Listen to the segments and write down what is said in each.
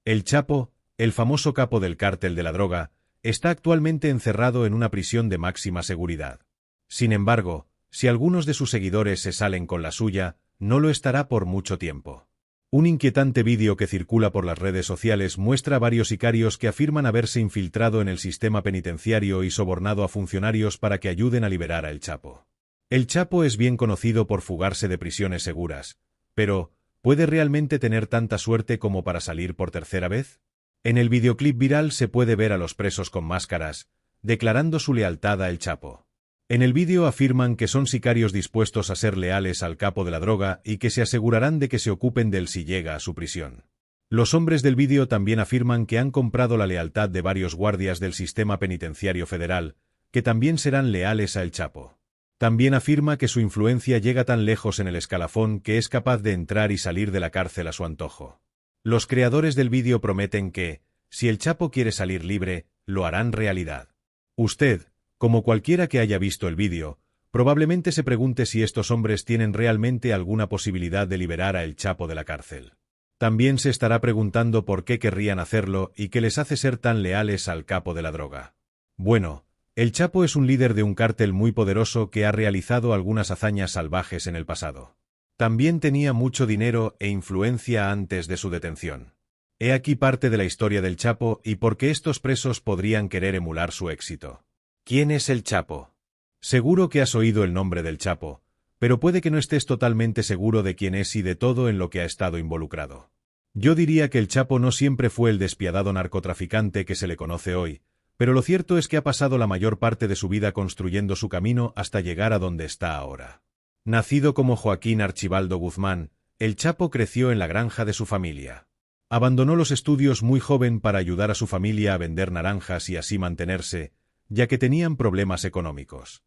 El Chapo, el famoso capo del cártel de la droga, está actualmente encerrado en una prisión de máxima seguridad. Sin embargo, si algunos de sus seguidores se salen con la suya, no lo estará por mucho tiempo. Un inquietante vídeo que circula por las redes sociales muestra a varios sicarios que afirman haberse infiltrado en el sistema penitenciario y sobornado a funcionarios para que ayuden a liberar a El Chapo. El Chapo es bien conocido por fugarse de prisiones seguras, pero ¿puede realmente tener tanta suerte como para salir por tercera vez? En el videoclip viral se puede ver a los presos con máscaras, declarando su lealtad a El Chapo. En el vídeo afirman que son sicarios dispuestos a ser leales al capo de la droga y que se asegurarán de que se ocupen de él si llega a su prisión. Los hombres del vídeo también afirman que han comprado la lealtad de varios guardias del sistema penitenciario federal, que también serán leales a El Chapo. También afirma que su influencia llega tan lejos en el escalafón que es capaz de entrar y salir de la cárcel a su antojo. Los creadores del vídeo prometen que, si El Chapo quiere salir libre, lo harán realidad. Usted, como cualquiera que haya visto el vídeo, probablemente se pregunte si estos hombres tienen realmente alguna posibilidad de liberar a El Chapo de la cárcel. También se estará preguntando por qué querrían hacerlo y qué les hace ser tan leales al capo de la droga. Bueno, El Chapo es un líder de un cártel muy poderoso que ha realizado algunas hazañas salvajes en el pasado. También tenía mucho dinero e influencia antes de su detención. He aquí parte de la historia del Chapo y por qué estos presos podrían querer emular su éxito. ¿Quién es El Chapo? Seguro que has oído el nombre del Chapo, pero puede que no estés totalmente seguro de quién es y de todo en lo que ha estado involucrado. Yo diría que El Chapo no siempre fue el despiadado narcotraficante que se le conoce hoy, pero lo cierto es que ha pasado la mayor parte de su vida construyendo su camino hasta llegar a donde está ahora. Nacido como Joaquín Archibaldo Guzmán, El Chapo creció en la granja de su familia. Abandonó los estudios muy joven para ayudar a su familia a vender naranjas y así mantenerse, ya que tenían problemas económicos.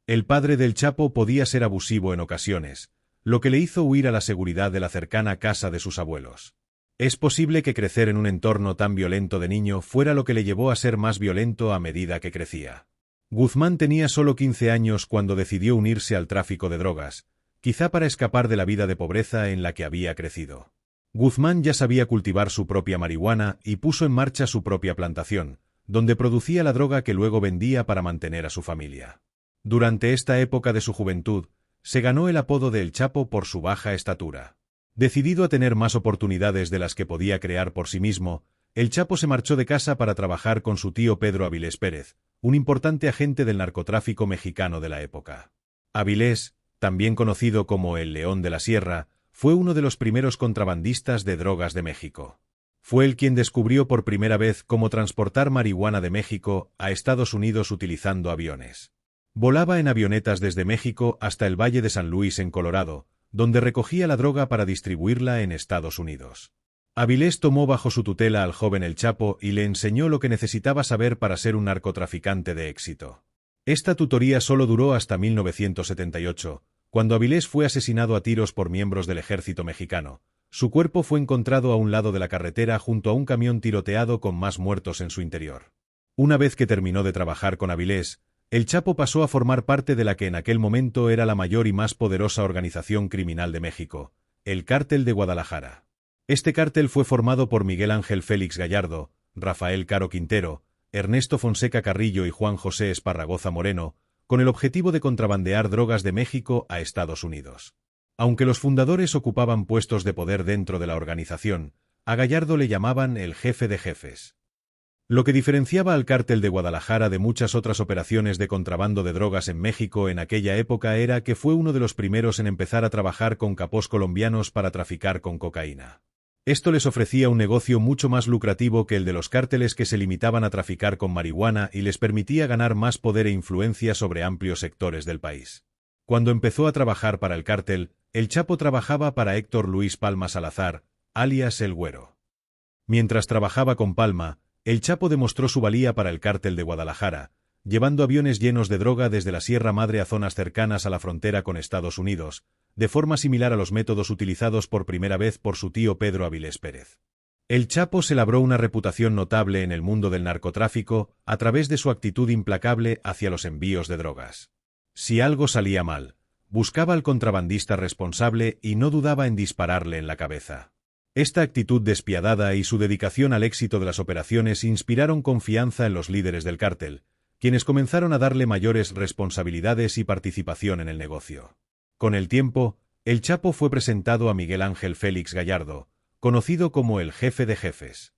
El padre del Chapo podía ser abusivo en ocasiones, lo que le hizo huir a la seguridad de la cercana casa de sus abuelos. Es posible que crecer en un entorno tan violento de niño fuera lo que le llevó a ser más violento a medida que crecía. Guzmán tenía solo 15 años cuando decidió unirse al tráfico de drogas, quizá para escapar de la vida de pobreza en la que había crecido. Guzmán ya sabía cultivar su propia marihuana y puso en marcha su propia plantación, donde producía la droga que luego vendía para mantener a su familia. Durante esta época de su juventud, se ganó el apodo de El Chapo por su baja estatura. Decidido a tener más oportunidades de las que podía crear por sí mismo, El Chapo se marchó de casa para trabajar con su tío Pedro Avilés Pérez, un importante agente del narcotráfico mexicano de la época. Avilés, también conocido como el León de la Sierra, fue uno de los primeros contrabandistas de drogas de México. Fue él quien descubrió por primera vez cómo transportar marihuana de México a Estados Unidos utilizando aviones. Volaba en avionetas desde México hasta el Valle de San Luis en Colorado, donde recogía la droga para distribuirla en Estados Unidos. Avilés tomó bajo su tutela al joven El Chapo y le enseñó lo que necesitaba saber para ser un narcotraficante de éxito. Esta tutoría solo duró hasta 1978, cuando Avilés fue asesinado a tiros por miembros del ejército mexicano. Su cuerpo fue encontrado a un lado de la carretera junto a un camión tiroteado con más muertos en su interior. Una vez que terminó de trabajar con Avilés, El Chapo pasó a formar parte de la que en aquel momento era la mayor y más poderosa organización criminal de México, el Cártel de Guadalajara. Este cártel fue formado por Miguel Ángel Félix Gallardo, Rafael Caro Quintero, Ernesto Fonseca Carrillo y Juan José Esparragoza Moreno, con el objetivo de contrabandear drogas de México a Estados Unidos. Aunque los fundadores ocupaban puestos de poder dentro de la organización, a Gallardo le llamaban el jefe de jefes. Lo que diferenciaba al Cártel de Guadalajara de muchas otras operaciones de contrabando de drogas en México en aquella época era que fue uno de los primeros en empezar a trabajar con capós colombianos para traficar con cocaína. Esto les ofrecía un negocio mucho más lucrativo que el de los cárteles que se limitaban a traficar con marihuana y les permitía ganar más poder e influencia sobre amplios sectores del país. Cuando empezó a trabajar para el cártel, El Chapo trabajaba para Héctor Luis Palma Salazar, alias El Güero. Mientras trabajaba con Palma, El Chapo demostró su valía para el Cártel de Guadalajara, llevando aviones llenos de droga desde la Sierra Madre a zonas cercanas a la frontera con Estados Unidos, de forma similar a los métodos utilizados por primera vez por su tío Pedro Avilés Pérez. El Chapo se labró una reputación notable en el mundo del narcotráfico a través de su actitud implacable hacia los envíos de drogas. Si algo salía mal, buscaba al contrabandista responsable y no dudaba en dispararle en la cabeza. Esta actitud despiadada y su dedicación al éxito de las operaciones inspiraron confianza en los líderes del cártel, quienes comenzaron a darle mayores responsabilidades y participación en el negocio. Con el tiempo, el Chapo fue presentado a Miguel Ángel Félix Gallardo, conocido como el jefe de jefes.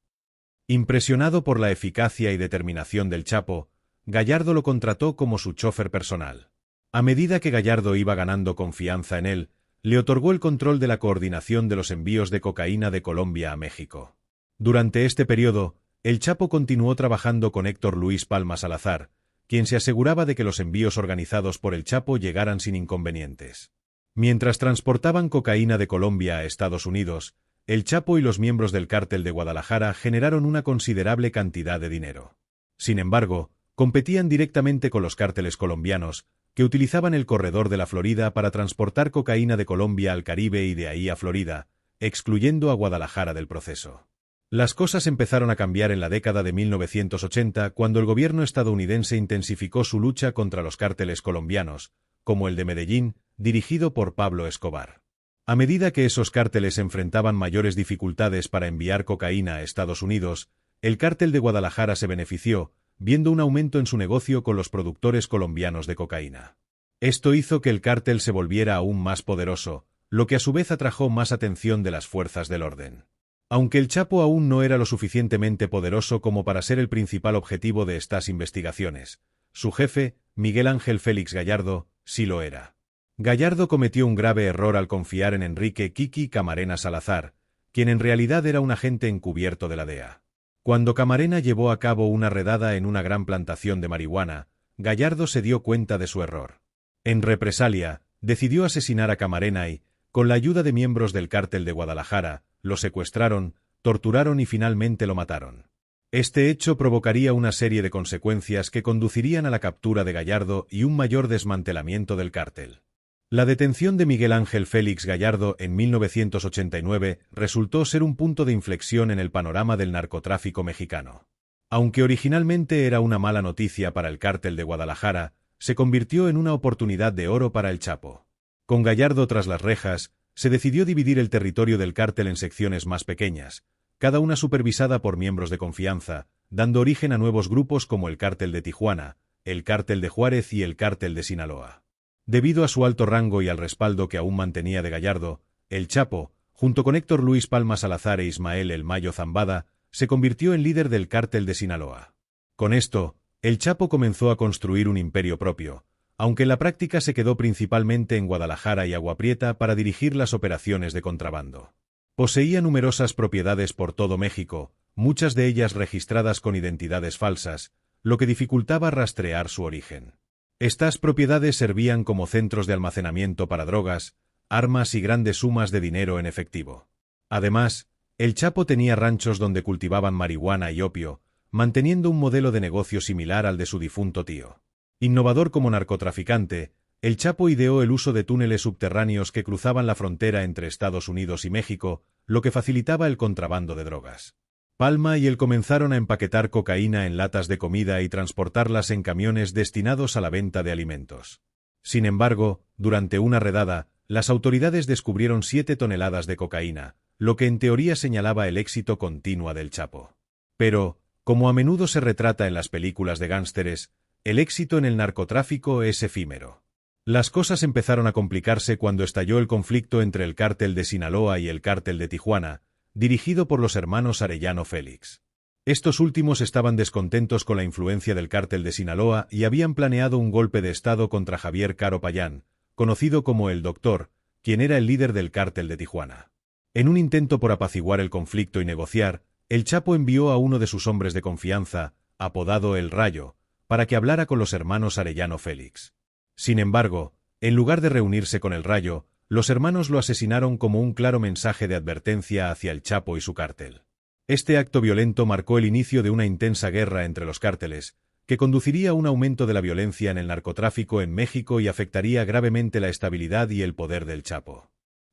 Impresionado por la eficacia y determinación del Chapo, Gallardo lo contrató como su chofer personal. A medida que Gallardo iba ganando confianza en él, le otorgó el control de la coordinación de los envíos de cocaína de Colombia a México. Durante este periodo, el Chapo continuó trabajando con Héctor Luis Palma Salazar, quien se aseguraba de que los envíos organizados por el Chapo llegaran sin inconvenientes. Mientras transportaban cocaína de Colombia a Estados Unidos, el Chapo y los miembros del cártel de Guadalajara generaron una considerable cantidad de dinero. Sin embargo, competían directamente con los cárteles colombianos, que utilizaban el corredor de la Florida para transportar cocaína de Colombia al Caribe y de ahí a Florida, excluyendo a Guadalajara del proceso. Las cosas empezaron a cambiar en la década de 1980 cuando el gobierno estadounidense intensificó su lucha contra los cárteles colombianos, como el de Medellín, dirigido por Pablo Escobar. A medida que esos cárteles enfrentaban mayores dificultades para enviar cocaína a Estados Unidos, el cártel de Guadalajara se benefició, viendo un aumento en su negocio con los productores colombianos de cocaína. Esto hizo que el cártel se volviera aún más poderoso, lo que a su vez atrajo más atención de las fuerzas del orden. Aunque el Chapo aún no era lo suficientemente poderoso como para ser el principal objetivo de estas investigaciones, su jefe, Miguel Ángel Félix Gallardo, sí lo era. Gallardo cometió un grave error al confiar en Enrique Kiki Camarena Salazar, quien en realidad era un agente encubierto de la DEA. Cuando Camarena llevó a cabo una redada en una gran plantación de marihuana, Gallardo se dio cuenta de su error. En represalia, decidió asesinar a Camarena y, con la ayuda de miembros del cártel de Guadalajara, lo secuestraron, torturaron y finalmente lo mataron. Este hecho provocaría una serie de consecuencias que conducirían a la captura de Gallardo y un mayor desmantelamiento del cártel. La detención de Miguel Ángel Félix Gallardo en 1989 resultó ser un punto de inflexión en el panorama del narcotráfico mexicano. Aunque originalmente era una mala noticia para el cártel de Guadalajara, se convirtió en una oportunidad de oro para el Chapo. Con Gallardo tras las rejas, se decidió dividir el territorio del cártel en secciones más pequeñas, cada una supervisada por miembros de confianza, dando origen a nuevos grupos como el Cártel de Tijuana, el Cártel de Juárez y el Cártel de Sinaloa. Debido a su alto rango y al respaldo que aún mantenía de Gallardo, el Chapo, junto con Héctor Luis Palma Salazar e Ismael El Mayo Zambada, se convirtió en líder del Cártel de Sinaloa. Con esto, el Chapo comenzó a construir un imperio propio, aunque en la práctica se quedó principalmente en Guadalajara y Agua Prieta para dirigir las operaciones de contrabando. Poseía numerosas propiedades por todo México, muchas de ellas registradas con identidades falsas, lo que dificultaba rastrear su origen. Estas propiedades servían como centros de almacenamiento para drogas, armas y grandes sumas de dinero en efectivo. Además, el Chapo tenía ranchos donde cultivaban marihuana y opio, manteniendo un modelo de negocio similar al de su difunto tío. Innovador como narcotraficante, el Chapo ideó el uso de túneles subterráneos que cruzaban la frontera entre Estados Unidos y México, lo que facilitaba el contrabando de drogas. Palma y él comenzaron a empaquetar cocaína en latas de comida y transportarlas en camiones destinados a la venta de alimentos. Sin embargo, durante una redada, las autoridades descubrieron 7 toneladas de cocaína, lo que en teoría señalaba el éxito continuo del Chapo. Pero, como a menudo se retrata en las películas de gángsteres, el éxito en el narcotráfico es efímero. Las cosas empezaron a complicarse cuando estalló el conflicto entre el cártel de Sinaloa y el cártel de Tijuana, dirigido por los hermanos Arellano Félix. Estos últimos estaban descontentos con la influencia del cártel de Sinaloa y habían planeado un golpe de estado contra Javier Caro Payán, conocido como el Doctor, quien era el líder del cártel de Tijuana. En un intento por apaciguar el conflicto y negociar, el Chapo envió a uno de sus hombres de confianza, apodado El Rayo, para que hablara con los hermanos Arellano Félix. Sin embargo, en lugar de reunirse con El Rayo, los hermanos lo asesinaron como un claro mensaje de advertencia hacia el Chapo y su cártel. Este acto violento marcó el inicio de una intensa guerra entre los cárteles, que conduciría a un aumento de la violencia en el narcotráfico en México y afectaría gravemente la estabilidad y el poder del Chapo.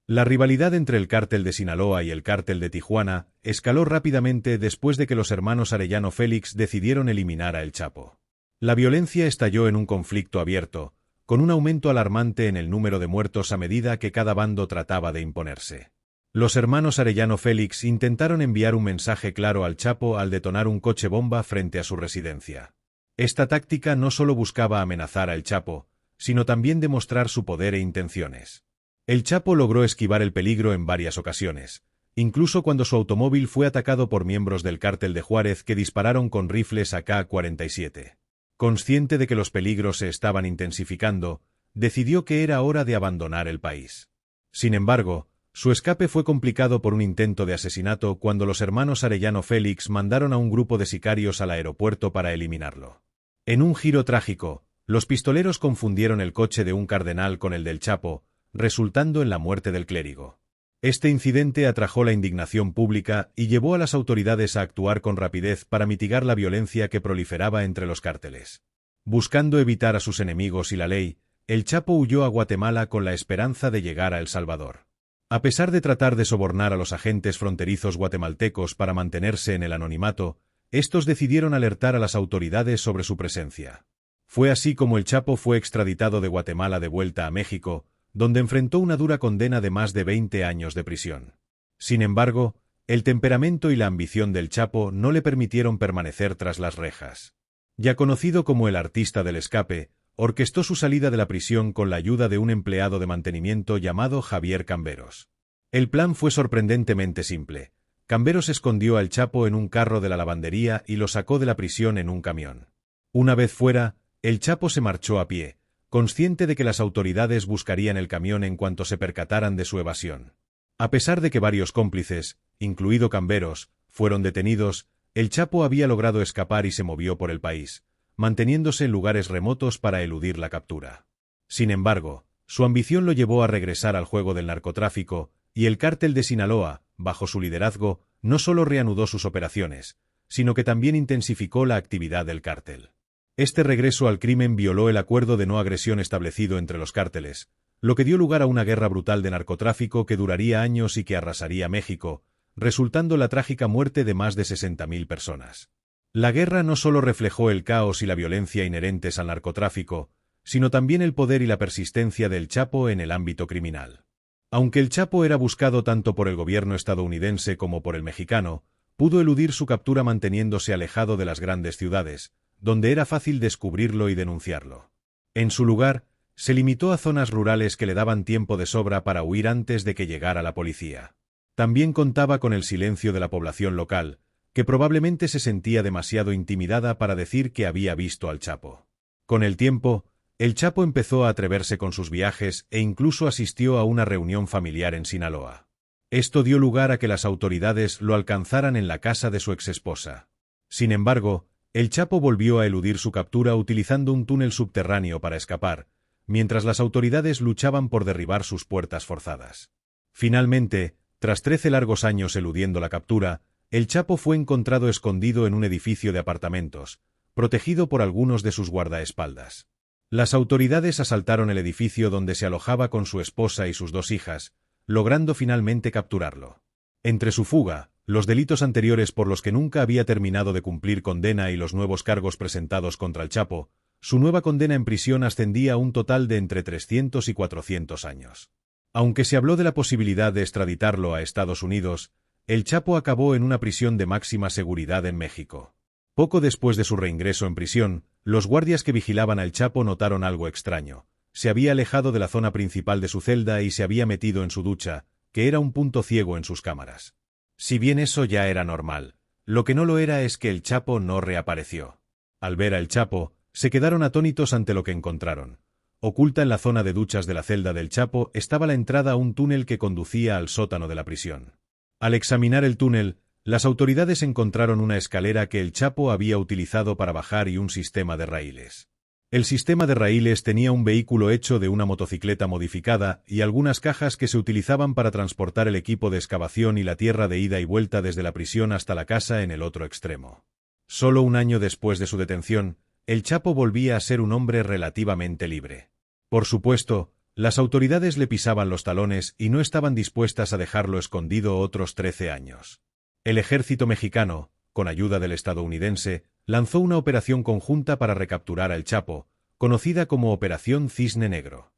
La rivalidad entre el cártel de Sinaloa y el cártel de Tijuana escaló rápidamente después de que los hermanos Arellano Félix decidieron eliminar a El Chapo. La violencia estalló en un conflicto abierto, con un aumento alarmante en el número de muertos a medida que cada bando trataba de imponerse. Los hermanos Arellano Félix intentaron enviar un mensaje claro al Chapo al detonar un coche bomba frente a su residencia. Esta táctica no solo buscaba amenazar al Chapo, sino también demostrar su poder e intenciones. El Chapo logró esquivar el peligro en varias ocasiones, incluso cuando su automóvil fue atacado por miembros del cártel de Juárez que dispararon con rifles AK-47. Consciente de que los peligros se estaban intensificando, decidió que era hora de abandonar el país. Sin embargo, su escape fue complicado por un intento de asesinato cuando los hermanos Arellano Félix mandaron a un grupo de sicarios al aeropuerto para eliminarlo. En un giro trágico, los pistoleros confundieron el coche de un cardenal con el del Chapo, resultando en la muerte del clérigo. Este incidente atrajo la indignación pública y llevó a las autoridades a actuar con rapidez para mitigar la violencia que proliferaba entre los cárteles. Buscando evitar a sus enemigos y la ley, el Chapo huyó a Guatemala con la esperanza de llegar a El Salvador. A pesar de tratar de sobornar a los agentes fronterizos guatemaltecos para mantenerse en el anonimato, estos decidieron alertar a las autoridades sobre su presencia. Fue así como el Chapo fue extraditado de Guatemala de vuelta a México, donde enfrentó una dura condena de más de 20 años de prisión. Sin embargo, el temperamento y la ambición del Chapo no le permitieron permanecer tras las rejas. Ya conocido como el artista del escape, orquestó su salida de la prisión con la ayuda de un empleado de mantenimiento llamado Javier Camberos. El plan fue sorprendentemente simple. Camberos escondió al Chapo en un carro de la lavandería y lo sacó de la prisión en un camión. Una vez fuera, el Chapo se marchó a pie, consciente de que las autoridades buscarían el camión en cuanto se percataran de su evasión. A pesar de que varios cómplices, incluido Camberos, fueron detenidos, el Chapo había logrado escapar y se movió por el país, manteniéndose en lugares remotos para eludir la captura. Sin embargo, su ambición lo llevó a regresar al juego del narcotráfico, y el cártel de Sinaloa, bajo su liderazgo, no solo reanudó sus operaciones, sino que también intensificó la actividad del cártel. Este regreso al crimen violó el acuerdo de no agresión establecido entre los cárteles, lo que dio lugar a una guerra brutal de narcotráfico que duraría años y que arrasaría México, resultando la trágica muerte de más de 60.000 personas. La guerra no solo reflejó el caos y la violencia inherentes al narcotráfico, sino también el poder y la persistencia del Chapo en el ámbito criminal. Aunque el Chapo era buscado tanto por el gobierno estadounidense como por el mexicano, pudo eludir su captura manteniéndose alejado de las grandes ciudades, donde era fácil descubrirlo y denunciarlo. En su lugar, se limitó a zonas rurales que le daban tiempo de sobra para huir antes de que llegara la policía. También contaba con el silencio de la población local, que probablemente se sentía demasiado intimidada para decir que había visto al Chapo. Con el tiempo, el Chapo empezó a atreverse con sus viajes e incluso asistió a una reunión familiar en Sinaloa. Esto dio lugar a que las autoridades lo alcanzaran en la casa de su exesposa. Sin embargo, el Chapo volvió a eludir su captura utilizando un túnel subterráneo para escapar, mientras las autoridades luchaban por derribar sus puertas forzadas. Finalmente, tras 13 largos años eludiendo la captura, el Chapo fue encontrado escondido en un edificio de apartamentos, protegido por algunos de sus guardaespaldas. Las autoridades asaltaron el edificio donde se alojaba con su esposa y sus 2 hijas, logrando finalmente capturarlo. Entre su fuga, los delitos anteriores por los que nunca había terminado de cumplir condena y los nuevos cargos presentados contra el Chapo, su nueva condena en prisión ascendía a un total de entre 300 y 400 años. Aunque se habló de la posibilidad de extraditarlo a Estados Unidos, el Chapo acabó en una prisión de máxima seguridad en México. Poco después de su reingreso en prisión, los guardias que vigilaban al Chapo notaron algo extraño. Se había alejado de la zona principal de su celda y se había metido en su ducha, que era un punto ciego en sus cámaras. Si bien eso ya era normal, lo que no lo era es que el Chapo no reapareció. Al ver al Chapo, se quedaron atónitos ante lo que encontraron. Oculta en la zona de duchas de la celda del Chapo estaba la entrada a un túnel que conducía al sótano de la prisión. Al examinar el túnel, las autoridades encontraron una escalera que el Chapo había utilizado para bajar y un sistema de raíles. El sistema de raíles tenía un vehículo hecho de una motocicleta modificada y algunas cajas que se utilizaban para transportar el equipo de excavación y la tierra de ida y vuelta desde la prisión hasta la casa en el otro extremo. Solo un año después de su detención, el Chapo volvía a ser un hombre relativamente libre. Por supuesto, las autoridades le pisaban los talones y no estaban dispuestas a dejarlo escondido otros 13 años. El ejército mexicano, con ayuda del estadounidense, lanzó una operación conjunta para recapturar al Chapo, conocida como Operación Cisne Negro.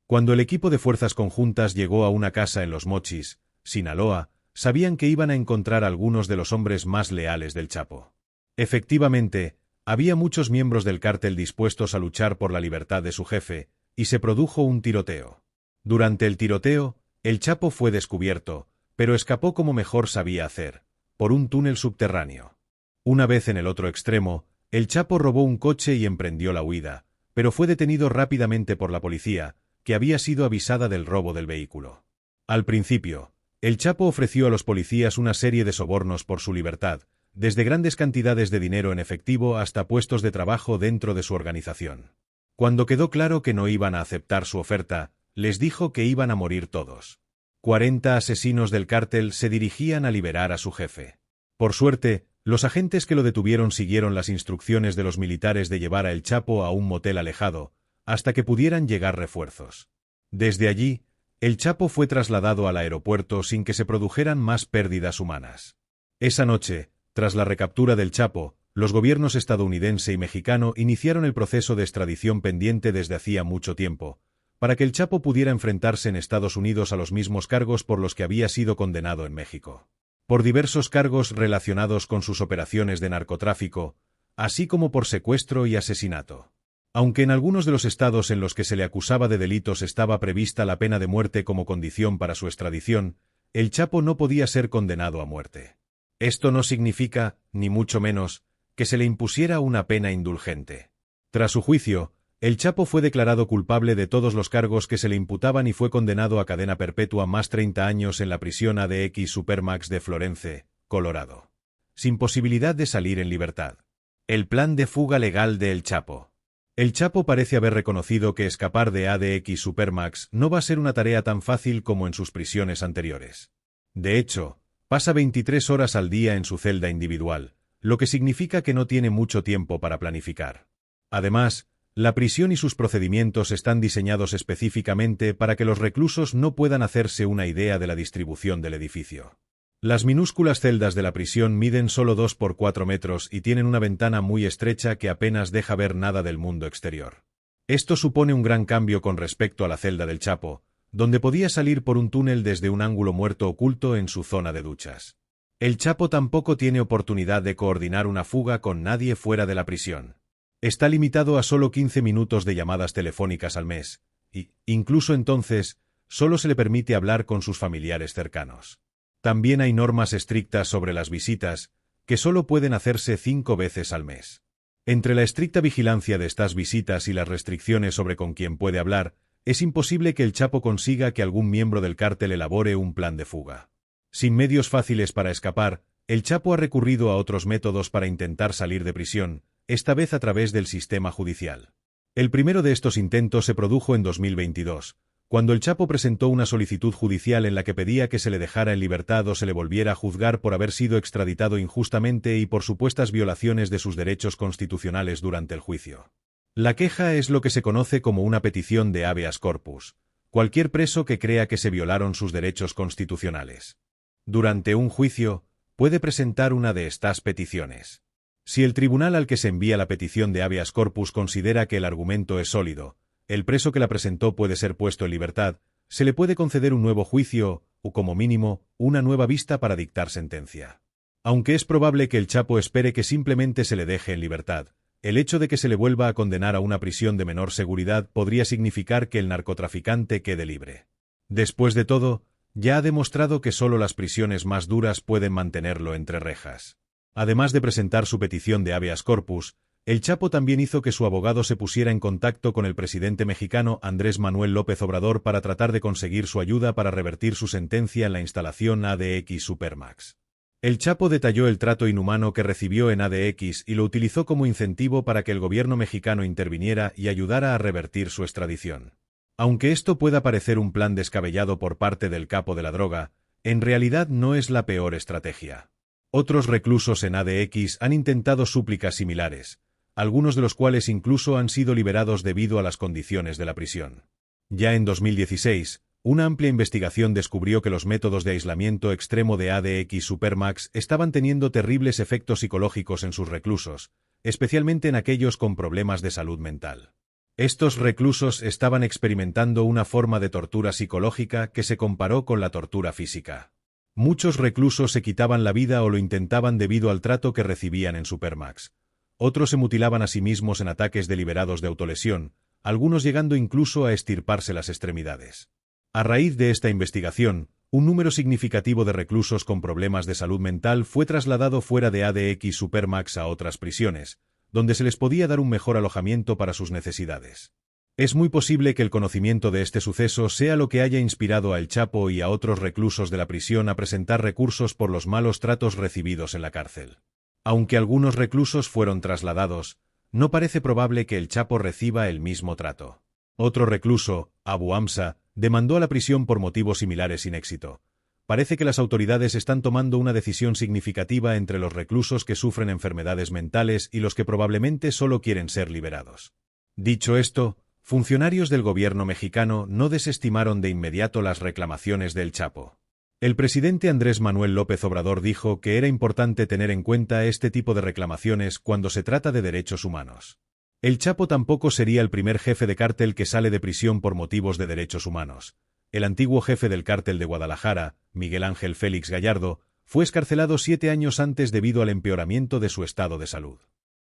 Cuando el equipo de fuerzas conjuntas llegó a una casa en Los Mochis, Sinaloa, sabían que iban a encontrar algunos de los hombres más leales del Chapo. Efectivamente, había muchos miembros del cártel dispuestos a luchar por la libertad de su jefe, y se produjo un tiroteo. Durante el tiroteo, el Chapo fue descubierto, pero escapó como mejor sabía hacer, por un túnel subterráneo. Una vez en el otro extremo, el Chapo robó un coche y emprendió la huida, pero fue detenido rápidamente por la policía, que había sido avisada del robo del vehículo. Al principio, el Chapo ofreció a los policías una serie de sobornos por su libertad, desde grandes cantidades de dinero en efectivo hasta puestos de trabajo dentro de su organización. Cuando quedó claro que no iban a aceptar su oferta, les dijo que iban a morir todos. 40 asesinos del cártel se dirigían a liberar a su jefe. Por suerte, los agentes que lo detuvieron siguieron las instrucciones de los militares de llevar a El Chapo a un motel alejado, hasta que pudieran llegar refuerzos. Desde allí, El Chapo fue trasladado al aeropuerto sin que se produjeran más pérdidas humanas. Esa noche, tras la recaptura del Chapo, los gobiernos estadounidense y mexicano iniciaron el proceso de extradición pendiente desde hacía mucho tiempo, para que el Chapo pudiera enfrentarse en Estados Unidos a los mismos cargos por los que había sido condenado en México. Por diversos cargos relacionados con sus operaciones de narcotráfico, así como por secuestro y asesinato. Aunque en algunos de los estados en los que se le acusaba de delitos estaba prevista la pena de muerte como condición para su extradición, el Chapo no podía ser condenado a muerte. Esto no significa, ni mucho menos, que se le impusiera una pena indulgente. Tras su juicio, el Chapo fue declarado culpable de todos los cargos que se le imputaban y fue condenado a cadena perpetua más 30 años en la prisión ADX Supermax de Florence, Colorado. Sin posibilidad de salir en libertad. El plan de fuga legal de El Chapo. El Chapo parece haber reconocido que escapar de ADX Supermax no va a ser una tarea tan fácil como en sus prisiones anteriores. De hecho, pasa 23 horas al día en su celda individual, lo que significa que no tiene mucho tiempo para planificar. Además, la prisión y sus procedimientos están diseñados específicamente para que los reclusos no puedan hacerse una idea de la distribución del edificio. Las minúsculas celdas de la prisión miden solo 2 por 4 metros y tienen una ventana muy estrecha que apenas deja ver nada del mundo exterior. Esto supone un gran cambio con respecto a la celda del Chapo, donde podía salir por un túnel desde un ángulo muerto oculto en su zona de duchas. El Chapo tampoco tiene oportunidad de coordinar una fuga con nadie fuera de la prisión. Está limitado a solo 15 minutos de llamadas telefónicas al mes, y, incluso entonces, solo se le permite hablar con sus familiares cercanos. También hay normas estrictas sobre las visitas, que solo pueden hacerse 5 veces al mes. Entre la estricta vigilancia de estas visitas y las restricciones sobre con quién puede hablar, es imposible que el Chapo consiga que algún miembro del cártel elabore un plan de fuga. Sin medios fáciles para escapar, el Chapo ha recurrido a otros métodos para intentar salir de prisión, esta vez a través del sistema judicial. El primero de estos intentos se produjo en 2022, cuando el Chapo presentó una solicitud judicial en la que pedía que se le dejara en libertad o se le volviera a juzgar por haber sido extraditado injustamente y por supuestas violaciones de sus derechos constitucionales durante el juicio. La queja es lo que se conoce como una petición de habeas corpus, cualquier preso que crea que se violaron sus derechos constitucionales. Durante un juicio, puede presentar una de estas peticiones. Si el tribunal al que se envía la petición de habeas corpus considera que el argumento es sólido, el preso que la presentó puede ser puesto en libertad, se le puede conceder un nuevo juicio, o como mínimo, una nueva vista para dictar sentencia. Aunque es probable que el Chapo espere que simplemente se le deje en libertad, el hecho de que se le vuelva a condenar a una prisión de menor seguridad podría significar que el narcotraficante quede libre. Después de todo, ya ha demostrado que solo las prisiones más duras pueden mantenerlo entre rejas. Además de presentar su petición de habeas corpus, el Chapo también hizo que su abogado se pusiera en contacto con el presidente mexicano Andrés Manuel López Obrador para tratar de conseguir su ayuda para revertir su sentencia en la instalación ADX Supermax. El Chapo detalló el trato inhumano que recibió en ADX y lo utilizó como incentivo para que el gobierno mexicano interviniera y ayudara a revertir su extradición. Aunque esto pueda parecer un plan descabellado por parte del capo de la droga, en realidad no es la peor estrategia. Otros reclusos en ADX han intentado súplicas similares, algunos de los cuales incluso han sido liberados debido a las condiciones de la prisión. Ya en 2016, una amplia investigación descubrió que los métodos de aislamiento extremo de ADX Supermax estaban teniendo terribles efectos psicológicos en sus reclusos, especialmente en aquellos con problemas de salud mental. Estos reclusos estaban experimentando una forma de tortura psicológica que se comparó con la tortura física. Muchos reclusos se quitaban la vida o lo intentaban debido al trato que recibían en Supermax. Otros se mutilaban a sí mismos en ataques deliberados de autolesión, algunos llegando incluso a extirparse las extremidades. A raíz de esta investigación, un número significativo de reclusos con problemas de salud mental fue trasladado fuera de ADX Supermax a otras prisiones, donde se les podía dar un mejor alojamiento para sus necesidades. Es muy posible que el conocimiento de este suceso sea lo que haya inspirado a El Chapo y a otros reclusos de la prisión a presentar recursos por los malos tratos recibidos en la cárcel. Aunque algunos reclusos fueron trasladados, no parece probable que El Chapo reciba el mismo trato. Otro recluso, Abu Hamza, demandó a la prisión por motivos similares sin éxito. Parece que las autoridades están tomando una decisión significativa entre los reclusos que sufren enfermedades mentales y los que probablemente solo quieren ser liberados. Dicho esto, funcionarios del gobierno mexicano no desestimaron de inmediato las reclamaciones del Chapo. El presidente Andrés Manuel López Obrador dijo que era importante tener en cuenta este tipo de reclamaciones cuando se trata de derechos humanos. El Chapo tampoco sería el primer jefe de cártel que sale de prisión por motivos de derechos humanos. El antiguo jefe del cártel de Guadalajara, Miguel Ángel Félix Gallardo, fue excarcelado 7 años antes debido al empeoramiento de su estado de salud.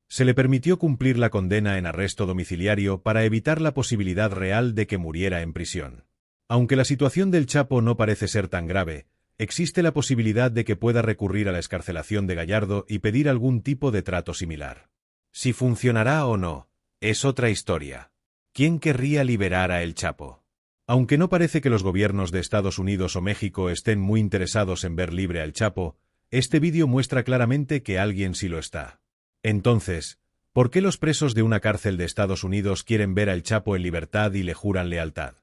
Se le permitió cumplir la condena en arresto domiciliario para evitar la posibilidad real de que muriera en prisión. Aunque la situación del Chapo no parece ser tan grave, existe la posibilidad de que pueda recurrir a la excarcelación de Gallardo y pedir algún tipo de trato similar. Si funcionará o no, es otra historia. ¿Quién querría liberar a El Chapo? Aunque no parece que los gobiernos de Estados Unidos o México estén muy interesados en ver libre al Chapo, este vídeo muestra claramente que alguien sí lo está. Entonces, ¿por qué los presos de una cárcel de Estados Unidos quieren ver al Chapo en libertad y le juran lealtad?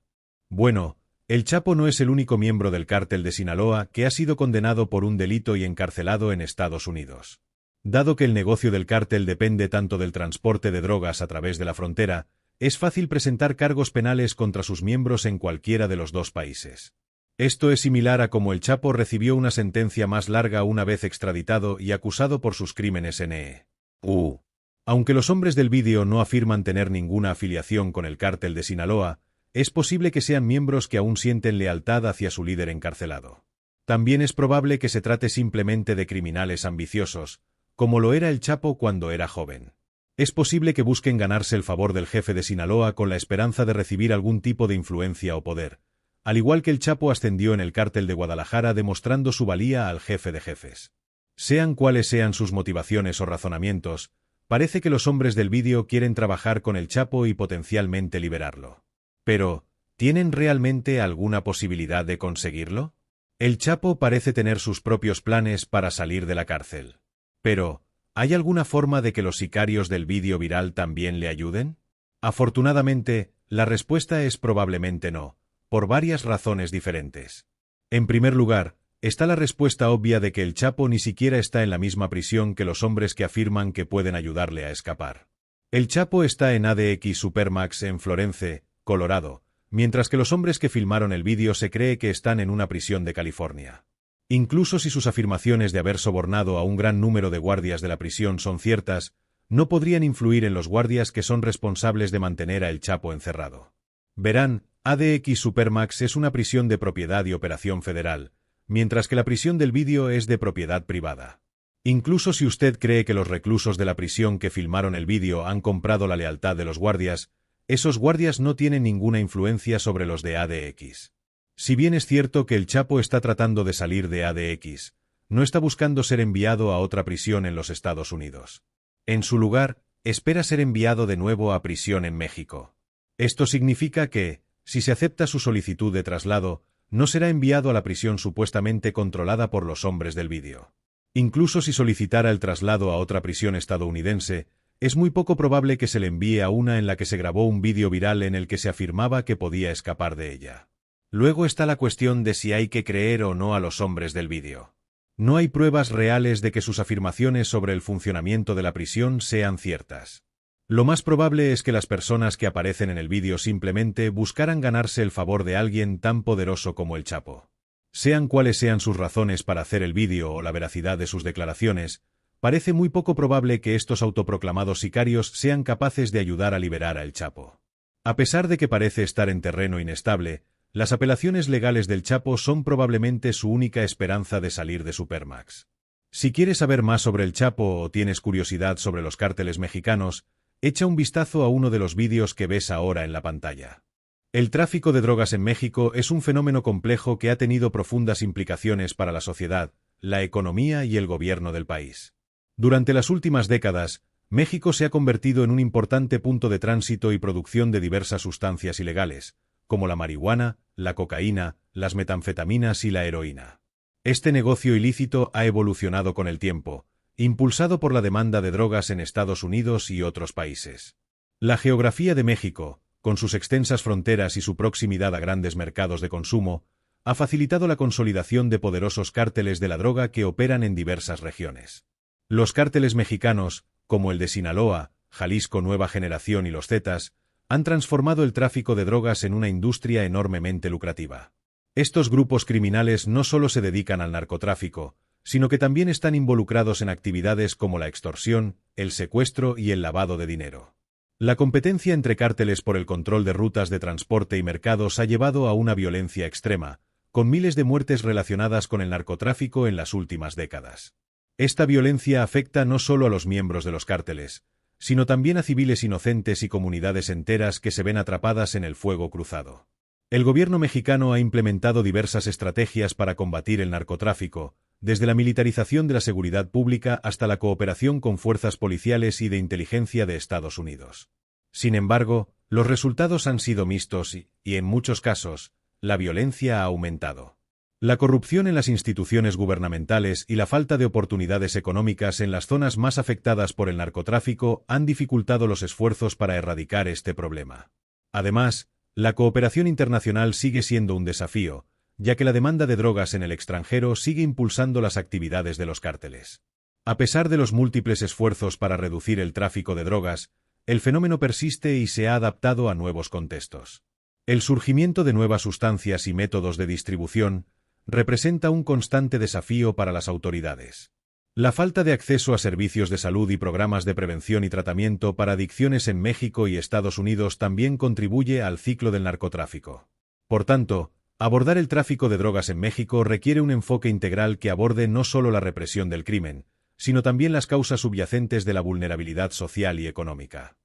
Bueno, El Chapo no es el único miembro del cártel de Sinaloa que ha sido condenado por un delito y encarcelado en Estados Unidos. Dado que el negocio del cártel depende tanto del transporte de drogas a través de la frontera, es fácil presentar cargos penales contra sus miembros en cualquiera de los dos países. Esto es similar a cómo El Chapo recibió una sentencia más larga una vez extraditado y acusado por sus crímenes en EU. Aunque los hombres del vídeo no afirman tener ninguna afiliación con el cártel de Sinaloa, es posible que sean miembros que aún sienten lealtad hacia su líder encarcelado. También es probable que se trate simplemente de criminales ambiciosos, como lo era El Chapo cuando era joven. Es posible que busquen ganarse el favor del jefe de Sinaloa con la esperanza de recibir algún tipo de influencia o poder, al igual que El Chapo ascendió en el cártel de Guadalajara demostrando su valía al jefe de jefes. Sean cuales sean sus motivaciones o razonamientos, parece que los hombres del vídeo quieren trabajar con El Chapo y potencialmente liberarlo. Pero, ¿tienen realmente alguna posibilidad de conseguirlo? El Chapo parece tener sus propios planes para salir de la cárcel. Pero, ¿hay alguna forma de que los sicarios del vídeo viral también le ayuden? Afortunadamente, la respuesta es probablemente no, por varias razones diferentes. En primer lugar, está la respuesta obvia de que El Chapo ni siquiera está en la misma prisión que los hombres que afirman que pueden ayudarle a escapar. El Chapo está en ADX Supermax en Florence, Colorado, mientras que los hombres que filmaron el vídeo se cree que están en una prisión de California. Incluso si sus afirmaciones de haber sobornado a un gran número de guardias de la prisión son ciertas, no podrían influir en los guardias que son responsables de mantener a El Chapo encerrado. Verán, ADX Supermax es una prisión de propiedad y operación federal, mientras que la prisión del vídeo es de propiedad privada. Incluso si usted cree que los reclusos de la prisión que filmaron el vídeo han comprado la lealtad de los guardias, esos guardias no tienen ninguna influencia sobre los de ADX. Si bien es cierto que El Chapo está tratando de salir de ADX, no está buscando ser enviado a otra prisión en los Estados Unidos. En su lugar, espera ser enviado de nuevo a prisión en México. Esto significa que, si se acepta su solicitud de traslado, no será enviado a la prisión supuestamente controlada por los hombres del vídeo. Incluso si solicitara el traslado a otra prisión estadounidense, es muy poco probable que se le envíe a una en la que se grabó un vídeo viral en el que se afirmaba que podía escapar de ella. Luego está la cuestión de si hay que creer o no a los hombres del vídeo. No hay pruebas reales de que sus afirmaciones sobre el funcionamiento de la prisión sean ciertas. Lo más probable es que las personas que aparecen en el vídeo simplemente buscaran ganarse el favor de alguien tan poderoso como El Chapo. Sean cuales sean sus razones para hacer el vídeo o la veracidad de sus declaraciones, parece muy poco probable que estos autoproclamados sicarios sean capaces de ayudar a liberar a El Chapo. A pesar de que parece estar en terreno inestable, las apelaciones legales del Chapo son probablemente su única esperanza de salir de Supermax. Si quieres saber más sobre el Chapo o tienes curiosidad sobre los cárteles mexicanos, echa un vistazo a uno de los vídeos que ves ahora en la pantalla. El tráfico de drogas en México es un fenómeno complejo que ha tenido profundas implicaciones para la sociedad, la economía y el gobierno del país. Durante las últimas décadas, México se ha convertido en un importante punto de tránsito y producción de diversas sustancias ilegales, como la marihuana, la cocaína, las metanfetaminas y la heroína. Este negocio ilícito ha evolucionado con el tiempo, impulsado por la demanda de drogas en Estados Unidos y otros países. La geografía de México, con sus extensas fronteras y su proximidad a grandes mercados de consumo, ha facilitado la consolidación de poderosos cárteles de la droga que operan en diversas regiones. Los cárteles mexicanos, como el de Sinaloa, Jalisco Nueva Generación y los Zetas, han transformado el tráfico de drogas en una industria enormemente lucrativa. Estos grupos criminales no solo se dedican al narcotráfico, sino que también están involucrados en actividades como la extorsión, el secuestro y el lavado de dinero. La competencia entre cárteles por el control de rutas de transporte y mercados ha llevado a una violencia extrema, con miles de muertes relacionadas con el narcotráfico en las últimas décadas. Esta violencia afecta no solo a los miembros de los cárteles, sino también a civiles inocentes y comunidades enteras que se ven atrapadas en el fuego cruzado. El gobierno mexicano ha implementado diversas estrategias para combatir el narcotráfico, desde la militarización de la seguridad pública hasta la cooperación con fuerzas policiales y de inteligencia de Estados Unidos. Sin embargo, los resultados han sido mixtos y, en muchos casos, la violencia ha aumentado. La corrupción en las instituciones gubernamentales y la falta de oportunidades económicas en las zonas más afectadas por el narcotráfico han dificultado los esfuerzos para erradicar este problema. Además, la cooperación internacional sigue siendo un desafío, ya que la demanda de drogas en el extranjero sigue impulsando las actividades de los cárteles. A pesar de los múltiples esfuerzos para reducir el tráfico de drogas, el fenómeno persiste y se ha adaptado a nuevos contextos. El surgimiento de nuevas sustancias y métodos de distribución representa un constante desafío para las autoridades. La falta de acceso a servicios de salud y programas de prevención y tratamiento para adicciones en México y Estados Unidos también contribuye al ciclo del narcotráfico. Por tanto, abordar el tráfico de drogas en México requiere un enfoque integral que aborde no solo la represión del crimen, sino también las causas subyacentes de la vulnerabilidad social y económica.